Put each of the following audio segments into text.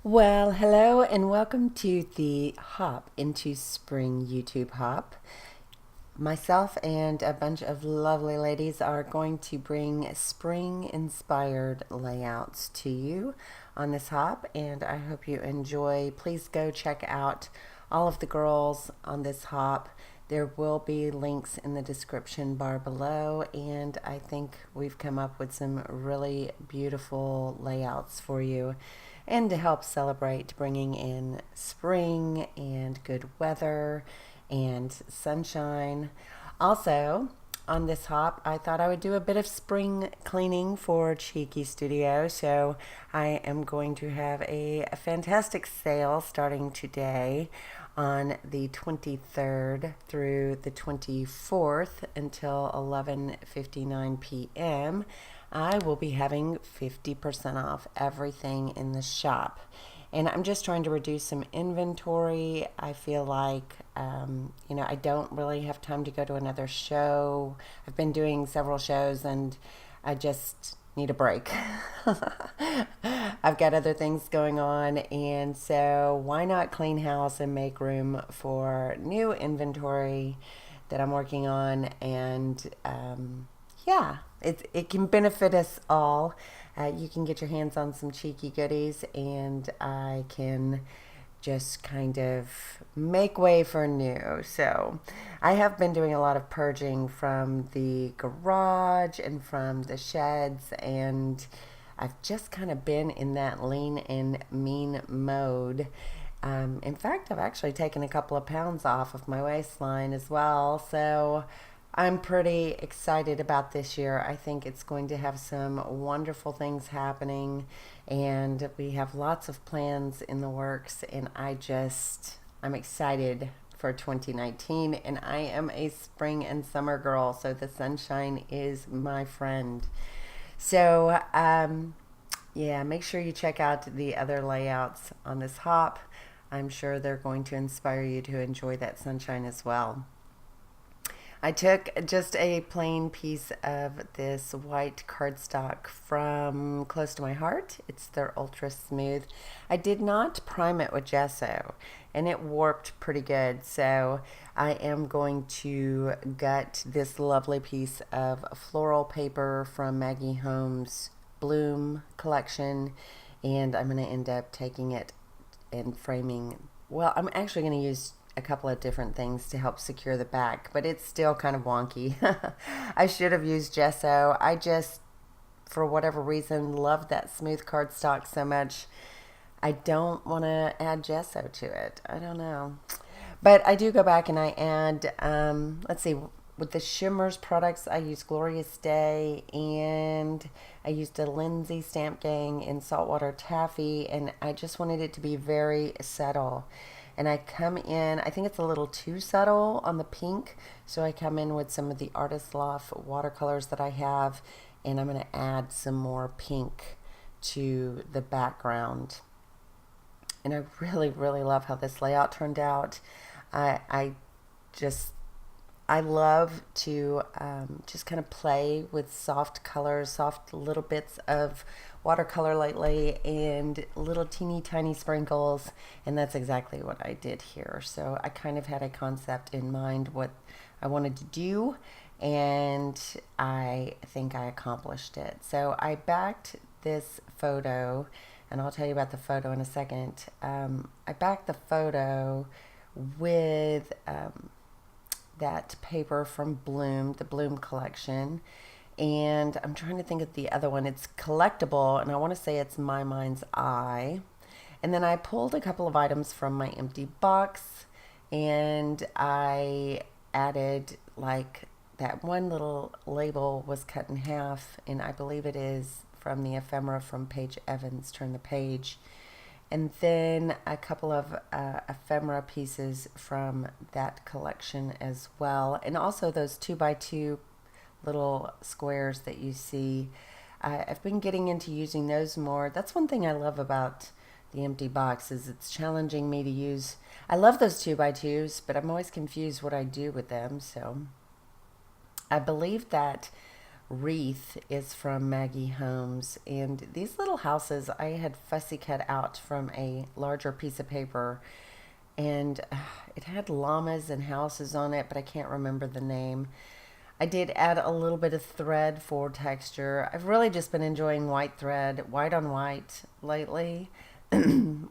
Well, hello and welcome to the Hop into Spring YouTube Hop. Myself and a bunch of lovely ladies are going to bring spring inspired layouts to you on this hop, and I hope you enjoy. Please go check out all of the girls on this hop. There will be links in the description bar below, and I think we've come up with some really beautiful layouts for you and to help celebrate bringing in spring and good weather and sunshine. Also, on this hop, I thought I would do a bit of spring cleaning for Cheeky Studio. So I am going to have a fantastic sale starting today on the 23rd through the 24th until 11:59 p.m. I will be having 50% off everything in the shop. And I'm just trying to reduce some inventory. I feel like, I don't really have time to go to another show. I've been doing several shows and I just need a break. I've got other things going on, and so why not clean house and make room for new inventory that I'm working on? And yeah, it can benefit us all. You can get your hands on some cheeky goodies, and I can just kind of make way for new. So I have been doing a lot of purging from the garage and from the sheds, and I've just kind of been in that lean and mean mode. In fact, I've actually taken a couple of pounds off of my waistline as well. So I'm pretty excited about this year. I think it's going to have some wonderful things happening, and we have lots of plans in the works, and I'm excited for 2019, and I am a spring and summer girl, so the sunshine is my friend. So, yeah, make sure you check out the other layouts on this hop. I'm sure they're going to inspire you to enjoy that sunshine as well. I took just a plain piece of this white cardstock from Close to My Heart. It's their Ultra Smooth. I did not prime it with gesso, and it warped pretty good. So I am going to gut this lovely piece of floral paper from Maggie Holmes' Bloom collection, and I'm going to end up taking it and framing. Well, I'm actually going to use a couple of different things to help secure the back, but it's still kind of wonky. I should have used gesso. I just, for whatever reason, love that smooth cardstock so much. I don't want to add gesso to it. I don't know. But I do go back and I add, let's see, with the Shimmers products, I use Glorious Day, and I used a Lindsay Stamp Gang in Saltwater Taffy, and I just wanted it to be very subtle. And I come in, I think it's a little too subtle on the pink, so I come in with some of the Artist Loft watercolors that I have, and I'm going to add some more pink to the background. And I really, really love how this layout turned out. I just I love to just kind of play with soft colors, soft little bits of watercolor lately, and little teeny tiny sprinkles, and that's exactly what I did here. So I kind of had a concept in mind what I wanted to do, and I think I accomplished it. So I backed this photo, and I'll tell you about the photo in a second. I backed the photo with that paper from Bloom, the Bloom collection. And I'm trying to think of the other one. It's collectible, and I want to say it's My Mind's Eye. And then I pulled a couple of items from my empty box, and I added, like, that one little label was cut in half, and I believe it is from the ephemera from Paige Evans, Turn the Page. And then a couple of ephemera pieces from that collection as well. And also those 2x2 little squares that you see. I've been getting into using those more. That's one thing I love about the empty box, is it's challenging me to use. I love those 2x2s, but I'm always confused what I do with them. So I believe that wreath is from Maggie Holmes. And these little houses I had fussy cut out from a larger piece of paper. And it had llamas and houses on it, but I can't remember the name. I did add a little bit of thread for texture. I've really just been enjoying white thread, white on white lately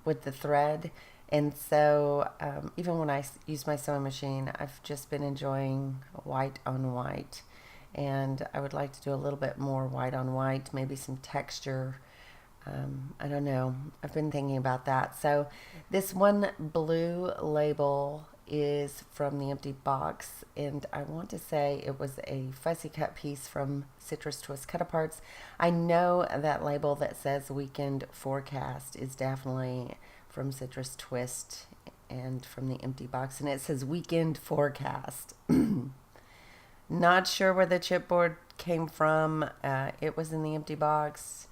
with the thread. And so even when I use my sewing machine, I've just been enjoying white on white. And I would like to do a little bit more white on white, maybe some texture. I don't know. I've been thinking about that. So this one blue label is from the empty box, and I want to say it was a fussy cut piece from Citrus Twist Cut Aparts. I know that label that says weekend forecast is definitely from Citrus Twist and from the empty box, and it says weekend forecast. Not sure where the chipboard came from. It was in the empty box,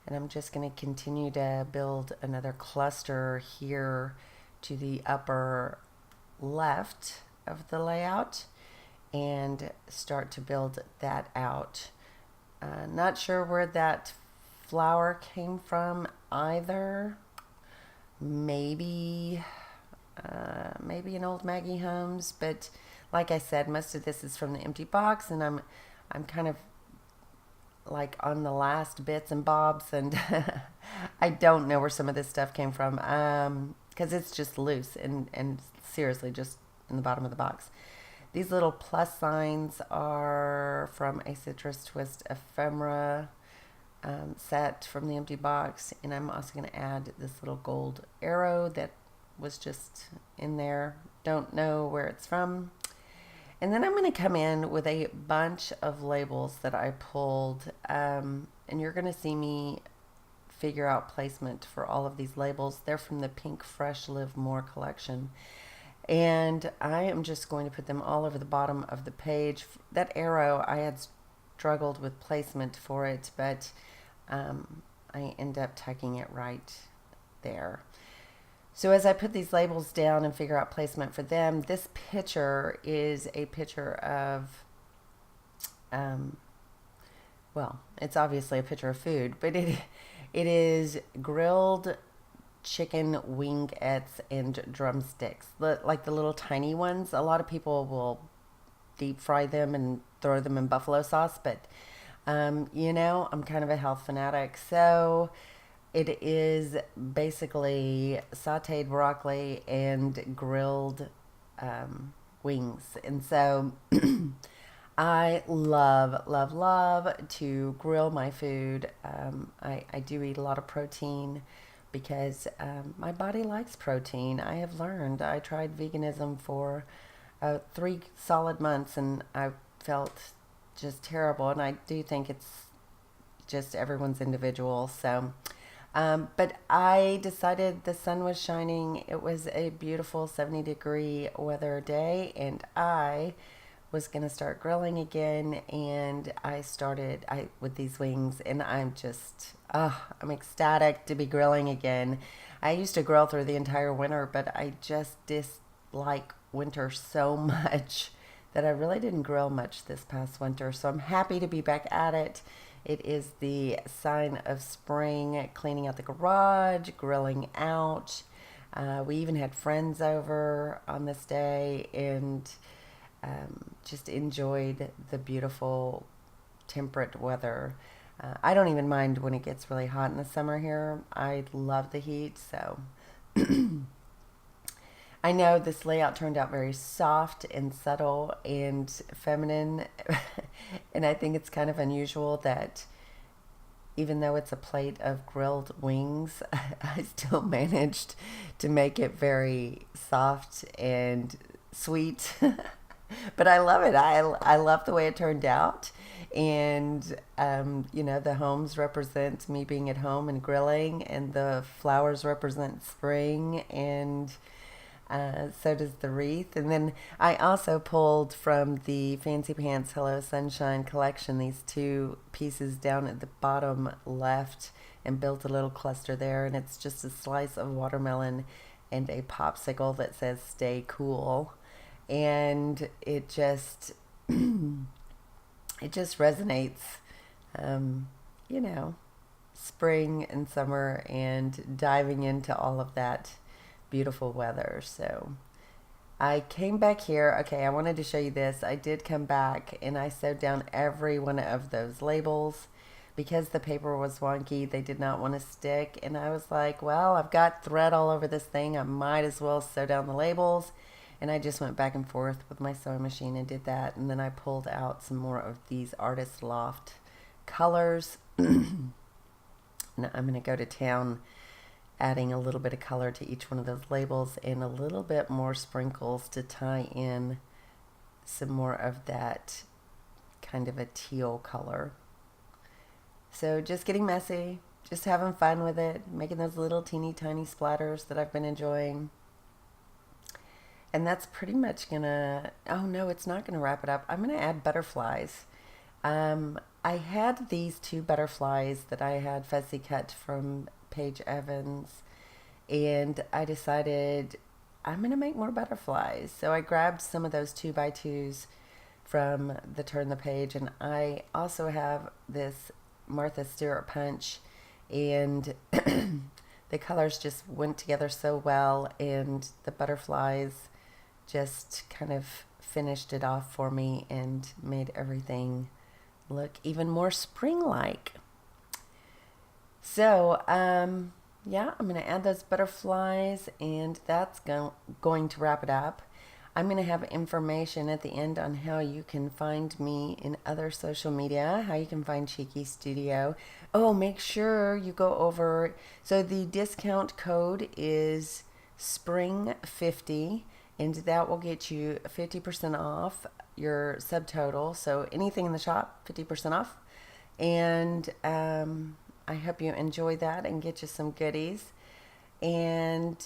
and I'm just going to continue to build another cluster here to the upper left of the layout and start to build that out. Not sure where that flower came from either. Maybe an old Maggie Holmes, but like I said, most of this is from the empty box, and I'm kind of like on the last bits and bobs, and I don't know where some of this stuff came from because it's just loose and seriously just in the bottom of the box. These little plus signs are from a Citrus Twist ephemera set from the empty box, and I'm also going to add this little gold arrow that was just in there. Don't know where it's from. And then I'm going to come in with a bunch of labels that I pulled, and you're going to see me figure out placement for all of these labels. They're from the Pink Fresh Live More collection. And I am just going to put them all over the bottom of the page. That arrow, I had struggled with placement for it, but I end up tucking it right there. So as I put these labels down and figure out placement for them, this picture is a picture of, well, it's obviously a picture of food, but it is grilled chicken wingettes and drumsticks, like the little tiny ones. A lot of people will deep fry them and throw them in buffalo sauce, but you know, I'm kind of a health fanatic, so it is basically sauteed broccoli and grilled wings. And so I love to grill my food. I do eat a lot of protein because my body likes protein. I have learned. I tried veganism for 3 solid months, and I felt just terrible. And I do think it's just everyone's individual. So but I decided the sun was shining. It was a beautiful 70-degree weather day, and I was going to start grilling again. And I started with these wings, and I'm ecstatic to be grilling again. I used to grill through the entire winter, but I just dislike winter so much that I really didn't grill much this past winter. So I'm happy to be back at it. It is the sign of spring, cleaning out the garage, grilling out. We even had friends over on this day, and just enjoyed the beautiful temperate weather. I don't even mind when it gets really hot in the summer here. I love the heat, so I know this layout turned out very soft and subtle and feminine, and I think it's kind of unusual that even though it's a plate of grilled wings, I still managed to make it very soft and sweet. But I love it. I love the way it turned out. And, you know, the homes represent me being at home and grilling, and the flowers represent spring, and so does the wreath. And then I also pulled from the Fancy Pants Hello Sunshine collection these 2 pieces down at the bottom left and built a little cluster there. And it's just a slice of watermelon and a popsicle that says "Stay Cool." And it just it just resonates um, you know, spring and summer and diving into all of that beautiful weather. So I came back here. Okay, I wanted to show you this. I did come back and I sewed down every one of those labels because the paper was wonky. They did not want to stick. And I was like, well, I've got thread all over this thing. I might as well sew down the labels. And I just went back and forth with my sewing machine and did that. And then I pulled out some more of these Artist Loft colors. And I'm going to go to town adding a little bit of color to each one of those labels and a little bit more sprinkles to tie in some more of that kind of a teal color. So just getting messy, just having fun with it, making those little teeny tiny splatters that I've been enjoying. And that's pretty much gonna, oh no, it's not gonna wrap it up. I'm gonna add butterflies. I had these two butterflies that I had fussy cut from Paige Evans, and I decided I'm gonna make more butterflies. So I grabbed some of those 2x2s from the Turn the Page, and I also have this Martha Stewart punch, and the colors just went together so well, and the butterflies just kind of finished it off for me and made everything look even more spring-like. So, yeah, I'm going to add those butterflies, and that's going to wrap it up. I'm going to have information at the end on how you can find me in other social media, how you can find Cheeky Studio. Oh, make sure you go over. So the discount code is SPRING50, and that will get you 50% off your subtotal. So anything in the shop, 50% off. And I hope you enjoy that and get you some goodies. And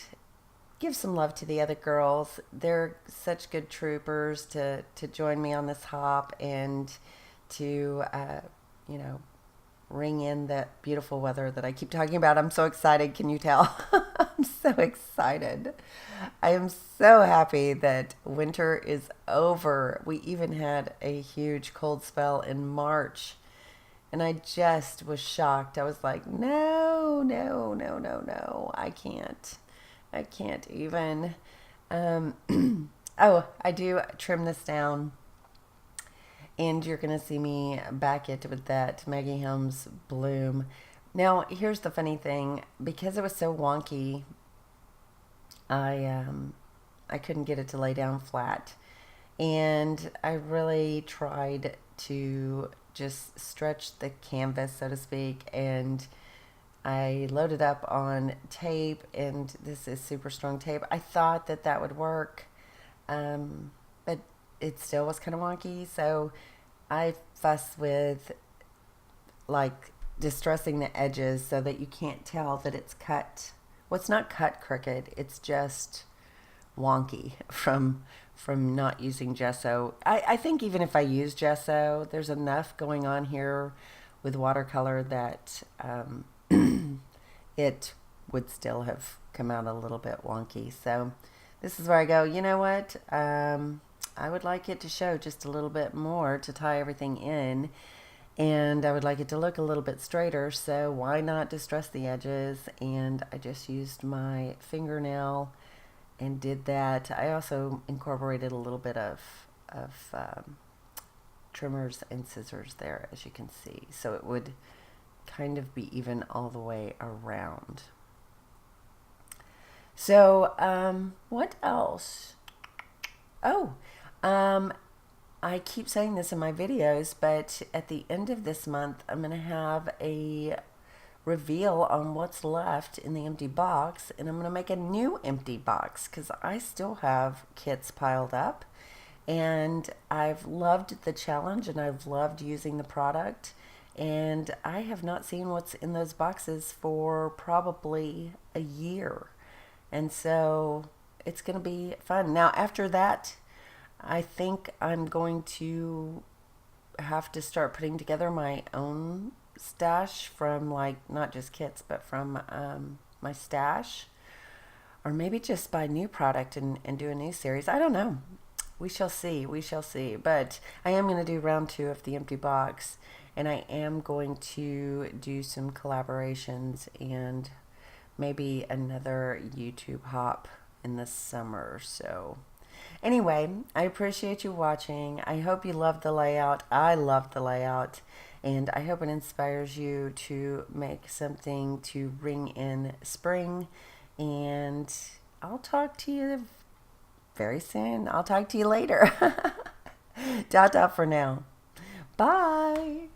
give some love to the other girls. They're such good troopers to join me on this hop and to, you know, ring in that beautiful weather that I keep talking about. I'm so excited. Can you tell? I'm so excited. I am so happy that winter is over. We even had a huge cold spell in March, and I just was shocked. I was like, no, no, no, no, no. I can't even. Oh, I do trim this down. And you're going to see me back it with that Maggie Helms bloom. Now, here's the funny thing. Because it was so wonky, I couldn't get it to lay down flat. And I really tried to just stretch the canvas, so to speak, and I loaded up on tape, and this is super strong tape. I thought that that would work, but it still was kind of wonky, so I fuss with like distressing the edges so that you can't tell that it's cut. Well, it's not cut crooked, it's just wonky from not using gesso. I think even if I use gesso, there's enough going on here with watercolor that it would still have come out a little bit wonky. So this is where I go, you know what? I would like it to show just a little bit more to tie everything in, and I would like it to look a little bit straighter, so why not distress the edges? And I just used my fingernail and did that. I also incorporated a little bit of trimmers and scissors there, as you can see, so it would kind of be even all the way around. So what else? Oh, I keep saying this in my videos, but at the end of this month, I'm going to have a reveal on what's left in the empty box, and I'm going to make a new empty box because I still have kits piled up, and I've loved the challenge and I've loved using the product, and I have not seen what's in those boxes for probably a year, and so it's going to be fun. Now after that, I think I'm going to have to start putting together my own stash from, like, not just kits, but from my stash, or maybe just buy new product and do a new series. I don't know. We shall see. We shall see. But I am going to do round 2 of the empty box, And I am going to do some collaborations and maybe another YouTube hop in the summer. So anyway, I appreciate you watching. I hope you love the layout. I love the layout. And I hope it inspires you to make something to bring in spring. And I'll talk to you very soon. I'll talk to you later. Ta-ta for now. Bye.